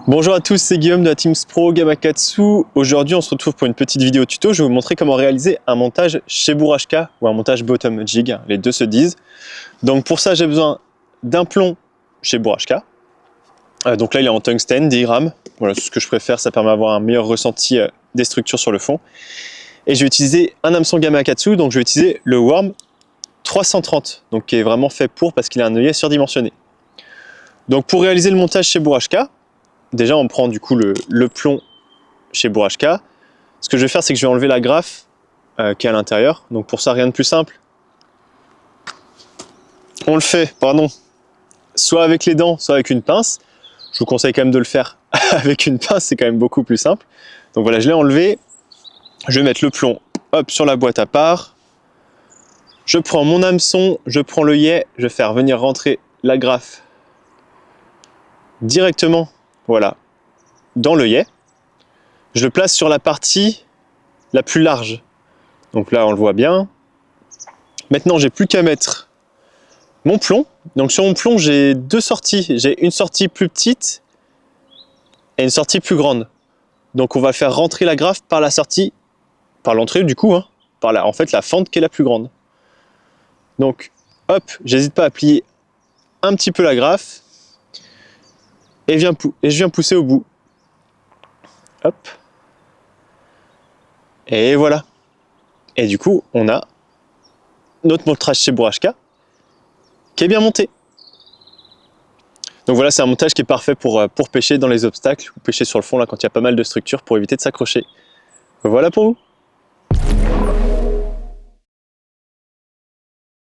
Bonjour à tous, c'est Guillaume de la Teams Pro Gamakatsu. Aujourd'hui, on se retrouve pour une petite vidéo tuto. Je vais vous montrer comment réaliser un montage Cheburashka ou un montage bottom jig. Les deux se disent. Donc pour ça, j'ai besoin d'un plomb Cheburashka. Donc là, il est en tungstène, 10 grammes. Voilà, c'est ce que je préfère. Ça permet d'avoir un meilleur ressenti des structures sur le fond. Et je vais utiliser un hameçon Gamakatsu. Donc je vais utiliser le Worm 330, donc qui est vraiment fait pour parce qu'il a un œillet surdimensionné. Donc pour réaliser le montage Cheburashka, déjà, on prend du coup le plomb Cheburashka. Ce que je vais faire, c'est que je vais enlever la graffe qui est à l'intérieur. Donc pour ça, rien de plus simple. On le fait, soit avec les dents, soit avec une pince. Je vous conseille quand même de le faire avec une pince, c'est quand même beaucoup plus simple. Donc voilà, je l'ai enlevé. Je vais mettre le plomb sur la boîte à part. Je prends mon hameçon, je prends l'œillet, je vais faire venir rentrer la graffe directement, voilà, dans l'œillet. Je le place sur la partie la plus large. Donc là, on le voit bien. Maintenant, j'ai plus qu'à mettre mon plomb. Donc sur mon plomb, j'ai deux sorties. J'ai une sortie plus petite et une sortie plus grande. Donc on va faire rentrer la graffe par la sortie, par l'entrée du coup, par en fait la fente qui est la plus grande. Donc hop, j'hésite pas à plier un petit peu la graffe et je viens pousser au bout. Hop. Et voilà. Et du coup, on a notre montage Cheburashka qui est bien monté. Donc voilà, c'est un montage qui est parfait pour pêcher dans les obstacles ou pêcher sur le fond là quand il y a pas mal de structures pour éviter de s'accrocher. Voilà pour vous.